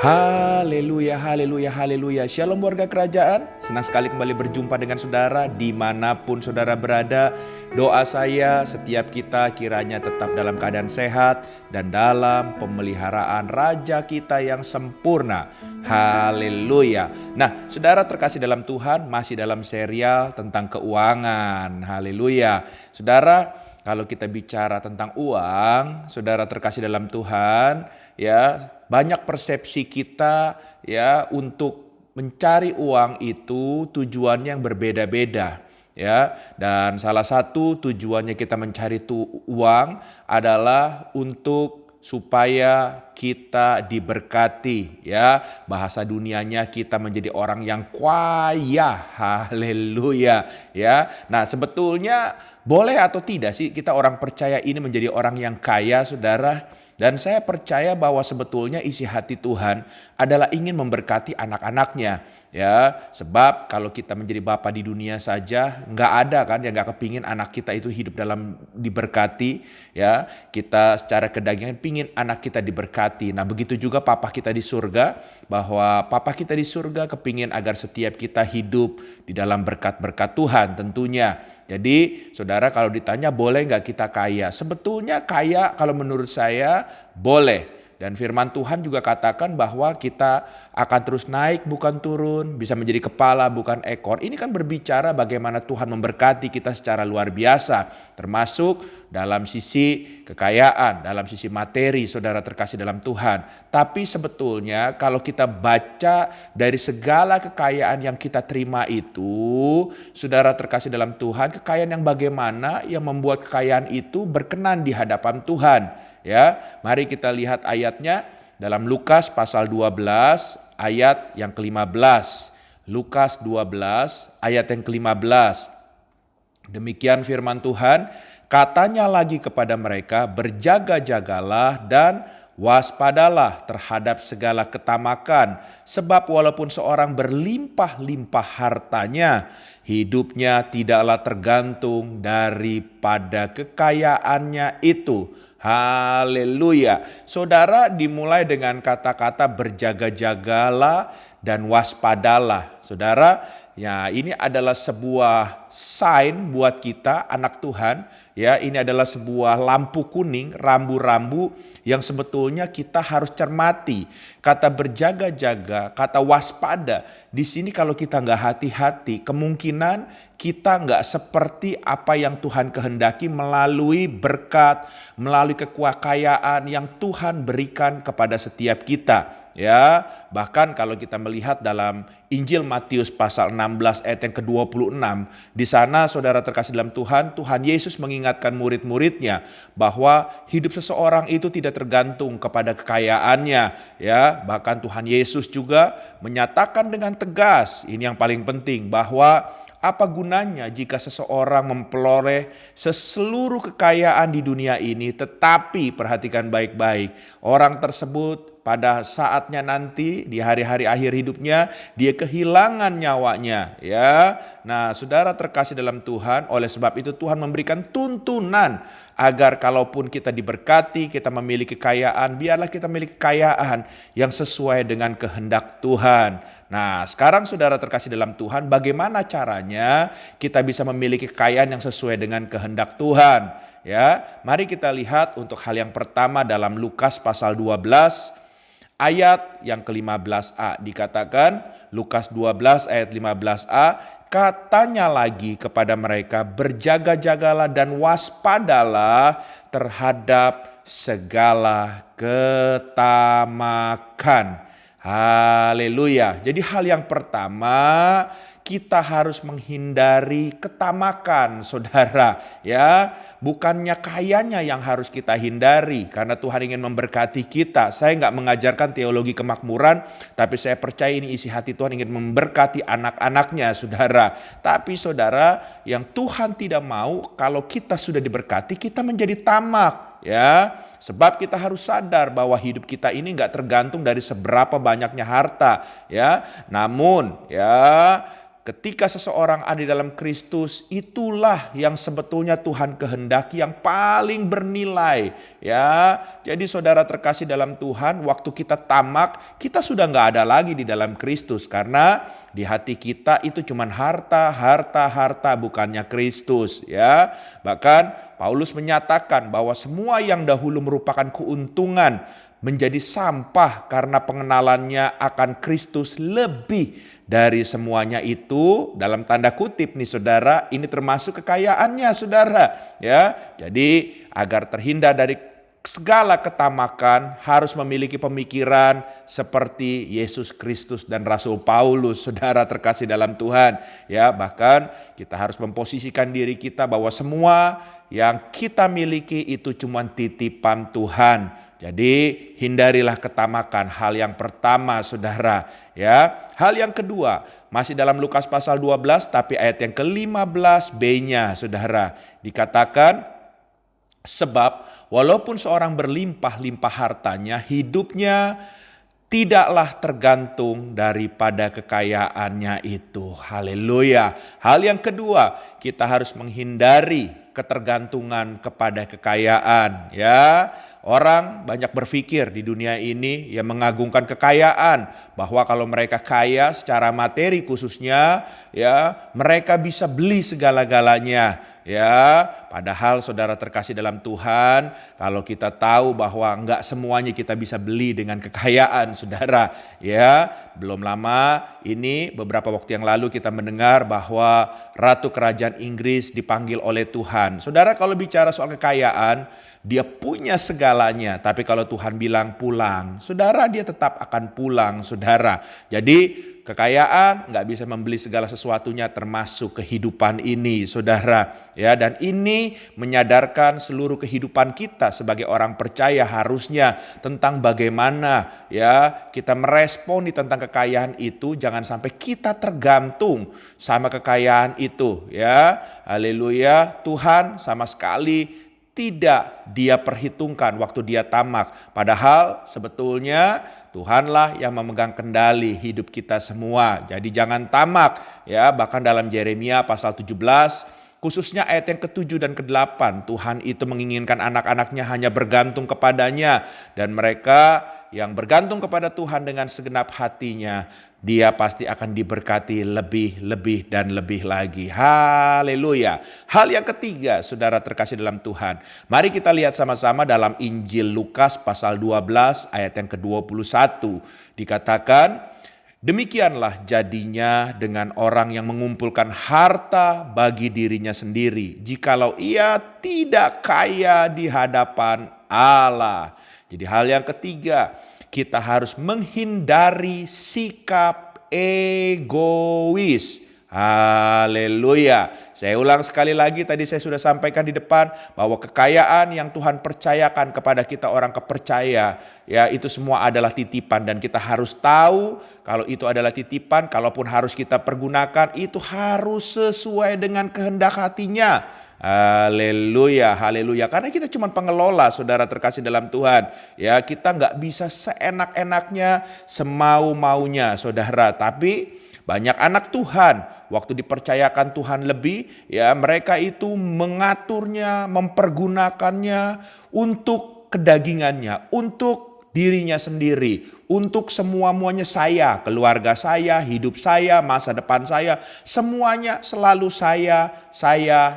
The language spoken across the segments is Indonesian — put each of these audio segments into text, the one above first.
Haleluya, haleluya, haleluya. Shalom warga kerajaan. Senang sekali kembali berjumpa dengan saudara dimanapun saudara berada. Doa saya setiap kita kiranya tetap dalam keadaan sehat dan dalam pemeliharaan Raja kita yang sempurna. Haleluya. Nah, saudara terkasih dalam Tuhan, masih dalam serial tentang keuangan. Haleluya. Saudara, kalau kita bicara tentang uang, saudara terkasih dalam Tuhan, ya, banyak persepsi kita ya untuk mencari uang itu tujuannya yang berbeda-beda ya. Dan salah satu tujuannya kita mencari uang adalah untuk supaya kita diberkati ya. Bahasa dunianya kita menjadi orang yang kaya. Haleluya ya. Nah, sebetulnya boleh atau tidak sih kita orang percaya ini menjadi orang yang kaya, saudara? Dan saya percaya bahwa sebetulnya isi hati Tuhan adalah ingin memberkati anak-anaknya. Ya, sebab kalau kita menjadi bapa di dunia saja, nggak ada kan yang nggak kepingin anak kita itu hidup dalam diberkati. Ya, kita secara kedagingan pingin anak kita diberkati. Nah, begitu juga papa kita di surga, bahwa papa kita di surga kepingin agar setiap kita hidup di dalam berkat-berkat Tuhan tentunya. Jadi saudara, kalau ditanya boleh nggak kita kaya? Sebetulnya kaya kalau menurut saya boleh. Dan firman Tuhan juga katakan bahwa kita akan terus naik bukan turun, bisa menjadi kepala bukan ekor. Ini kan berbicara bagaimana Tuhan memberkati kita secara luar biasa. Termasuk dalam sisi kekayaan, dalam sisi materi, saudara terkasih dalam Tuhan. Tapi sebetulnya kalau kita baca dari segala kekayaan yang kita terima itu, saudara terkasih dalam Tuhan, kekayaan yang bagaimana yang membuat kekayaan itu berkenan di hadapan Tuhan. Ya, mari kita lihat ayatnya dalam Lukas pasal 12 ayat yang ke-15. Lukas 12 ayat yang ke-15. Demikian firman Tuhan, katanya lagi kepada mereka, berjaga-jagalah dan waspadalah terhadap segala ketamakan, sebab walaupun seorang berlimpah-limpah hartanya, hidupnya tidaklah tergantung daripada kekayaannya itu. Haleluya. Saudara, dimulai dengan kata-kata berjaga-jagalah dan waspadalah. Saudara, ya, ini adalah sebuah sign buat kita anak Tuhan. Ya, ini adalah sebuah lampu kuning, rambu-rambu yang sebetulnya kita harus cermati. Kata berjaga-jaga, kata waspada. Di sini kalau kita nggak hati-hati, kemungkinan kita nggak seperti apa yang Tuhan kehendaki melalui berkat, melalui kekayaan yang Tuhan berikan kepada setiap kita. Ya, bahkan kalau kita melihat dalam Injil Matius pasal 16 ayat yang ke-26, di sana saudara terkasih dalam Tuhan, Tuhan Yesus mengingatkan murid-muridnya bahwa hidup seseorang itu tidak tergantung kepada kekayaannya, ya. Bahkan Tuhan Yesus juga menyatakan dengan tegas, ini yang paling penting, bahwa apa gunanya jika seseorang memperoleh seluruh kekayaan di dunia ini, tetapi perhatikan baik-baik, orang tersebut pada saatnya nanti di hari-hari akhir hidupnya dia kehilangan nyawanya, ya. Nah, saudara terkasih dalam Tuhan, oleh sebab itu Tuhan memberikan tuntunan agar kalaupun kita diberkati, kita memiliki kekayaan, biarlah kita memiliki kekayaan yang sesuai dengan kehendak Tuhan. Nah, sekarang saudara terkasih dalam Tuhan, bagaimana caranya kita bisa memiliki kekayaan yang sesuai dengan kehendak Tuhan? Ya, mari kita lihat untuk hal yang pertama dalam Lukas pasal 12 ayat yang ke-15a, dikatakan Lukas 12 ayat 15a, katanya lagi kepada mereka, berjaga-jagalah dan waspadalah terhadap segala ketamakan. Haleluya. Jadi hal yang pertama, kita harus menghindari ketamakan, saudara, ya. Bukannya kayanya yang harus kita hindari, karena Tuhan ingin memberkati kita. Saya nggak mengajarkan teologi kemakmuran, tapi saya percaya ini isi hati Tuhan ingin memberkati anak-anaknya, saudara. Tapi saudara, yang Tuhan tidak mau kalau kita sudah diberkati, kita menjadi tamak, ya. Sebab kita harus sadar bahwa hidup kita ini nggak tergantung dari seberapa banyaknya harta, ya. Namun, ya, ketika seseorang ada di dalam Kristus, itulah yang sebetulnya Tuhan kehendaki yang paling bernilai. Ya, jadi saudara terkasih dalam Tuhan, waktu kita tamak, kita sudah nggak ada lagi di dalam Kristus. Karena di hati kita itu cuman harta, bukannya Kristus. Ya, bahkan Paulus menyatakan bahwa semua yang dahulu merupakan keuntungan menjadi sampah karena pengenalannya akan Kristus lebih dari semuanya itu. Dalam tanda kutip nih saudara, ini termasuk kekayaannya saudara. Ya, jadi agar terhindar dari segala ketamakan harus memiliki pemikiran seperti Yesus Kristus dan Rasul Paulus, saudara terkasih dalam Tuhan. Ya, bahkan kita harus memposisikan diri kita bahwa semua yang kita miliki itu cuma titipan Tuhan. Jadi hindarilah ketamakan, hal yang pertama saudara. Ya, hal yang kedua masih dalam Lukas pasal 12 tapi ayat yang ke-15b-nya saudara. Dikatakan, sebab walaupun seorang berlimpah-limpah hartanya, hidupnya tidaklah tergantung daripada kekayaannya itu. Haleluya. Hal yang kedua, kita harus menghindari ketergantungan kepada kekayaan. Ya, orang banyak berpikir di dunia ini yang mengagungkan kekayaan, bahwa kalau mereka kaya secara materi khususnya, ya mereka bisa beli segala-galanya. Ya, padahal saudara terkasih dalam Tuhan, kalau kita tahu bahwa enggak semuanya kita bisa beli dengan kekayaan, saudara. Ya, belum lama ini beberapa waktu yang lalu kita mendengar bahwa Ratu Kerajaan Inggris dipanggil oleh Tuhan. Saudara, kalau bicara soal kekayaan, dia punya segalanya, tapi kalau Tuhan bilang pulang, saudara, dia tetap akan pulang, saudara. Jadi kekayaan nggak bisa membeli segala sesuatunya, termasuk kehidupan ini, saudara. Ya, dan ini menyadarkan seluruh kehidupan kita sebagai orang percaya harusnya tentang bagaimana ya kita meresponi tentang kekayaan itu. Jangan sampai kita tergantung sama kekayaan itu. Ya, haleluya. Tuhan sama sekali tidak dia perhitungkan waktu dia tamak. Padahal sebetulnya Tuhanlah yang memegang kendali hidup kita semua. Jadi jangan tamak ya. Bahkan dalam Yeremia pasal 17 khususnya ayat yang ke-7 dan ke-8, Tuhan itu menginginkan anak-anaknya hanya bergantung kepadanya. Dan mereka yang bergantung kepada Tuhan dengan segenap hatinya, dia pasti akan diberkati lebih dan lebih lagi. Haleluya. Hal yang ketiga, saudara terkasih dalam Tuhan, mari kita lihat sama-sama dalam Injil Lukas pasal 12 ayat yang ke-21. Dikatakan, demikianlah jadinya dengan orang yang mengumpulkan harta bagi dirinya sendiri, jikalau ia tidak kaya di hadapan Allah. Jadi hal yang ketiga, kita harus menghindari sikap egois. Haleluya. Saya ulang sekali lagi, tadi saya sudah sampaikan di depan bahwa kekayaan yang Tuhan percayakan kepada kita orang kepercaya, ya itu semua adalah titipan, dan kita harus tahu kalau itu adalah titipan, kalaupun harus kita pergunakan itu harus sesuai dengan kehendak hatinya. Haleluya, haleluya. Karena kita cuma pengelola, saudara terkasih dalam Tuhan. Ya, kita nggak bisa seenak-enaknya, semau-maunya, saudara. Tapi banyak anak Tuhan, waktu dipercayakan Tuhan lebih, ya mereka itu mengaturnya, mempergunakannya untuk kedagingannya, untuk dirinya sendiri, untuk semua-muanya saya, keluarga saya, hidup saya, masa depan saya, semuanya selalu saya,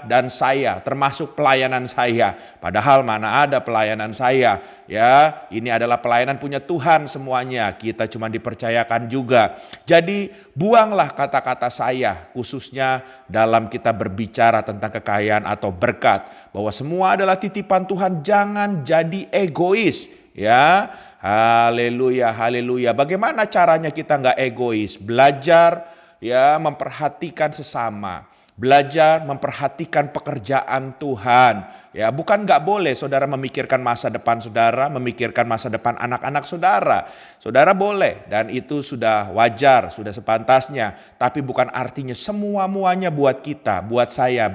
dan saya, termasuk pelayanan saya. Padahal mana ada pelayanan saya, ya ini adalah pelayanan punya Tuhan semuanya, kita cuma dipercayakan juga. Jadi buanglah kata-kata saya, khususnya dalam kita berbicara tentang kekayaan atau berkat, bahwa semua adalah titipan Tuhan, jangan jadi egois, ya. Haleluya, haleluya. Bagaimana caranya kita nggak egois? Belajar ya memperhatikan sesama. Belajar memperhatikan pekerjaan Tuhan. Ya, bukan nggak boleh saudara memikirkan masa depan saudara, memikirkan masa depan anak-anak saudara. Saudara boleh, dan itu sudah wajar, sudah sepantasnya. Tapi bukan artinya semua-muanya buat kita, buat saya,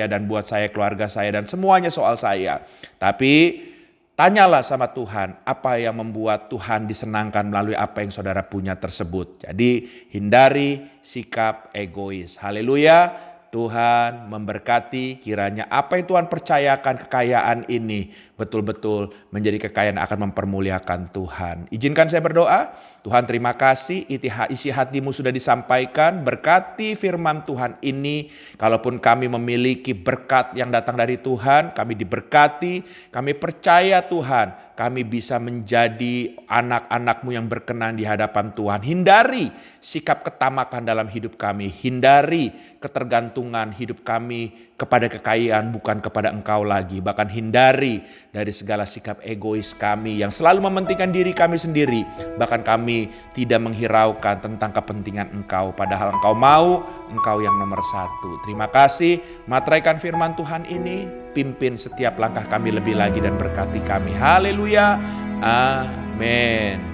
dan buat saya keluarga saya, dan semuanya soal saya. Tapi tanyalah sama Tuhan apa yang membuat Tuhan disenangkan melalui apa yang saudara punya tersebut. Jadi hindari sikap egois. Haleluya. Tuhan memberkati, kiranya apa yang Tuhan percayakan, kekayaan ini betul-betul menjadi kekayaan yang akan mempermuliakan Tuhan. Izinkan saya berdoa. Tuhan, terima kasih isi hatimu sudah disampaikan. Berkati firman Tuhan ini. Kalaupun kami memiliki berkat yang datang dari Tuhan, kami diberkati. Kami percaya Tuhan, kami bisa menjadi anak-anak-Mu yang berkenan di hadapan Tuhan. Hindari sikap ketamakan dalam hidup kami. Hindari ketergantungan hidup kami kepada kekayaan bukan kepada Engkau lagi. Bahkan hindari dari segala sikap egois kami yang selalu mementingkan diri kami sendiri. Bahkan kami tidak menghiraukan tentang kepentingan Engkau. Padahal Engkau mau, Engkau yang nomor satu. Terima kasih, materaikan firman Tuhan ini. Pimpin setiap langkah kami lebih lagi dan berkati kami. Haleluya. Amin.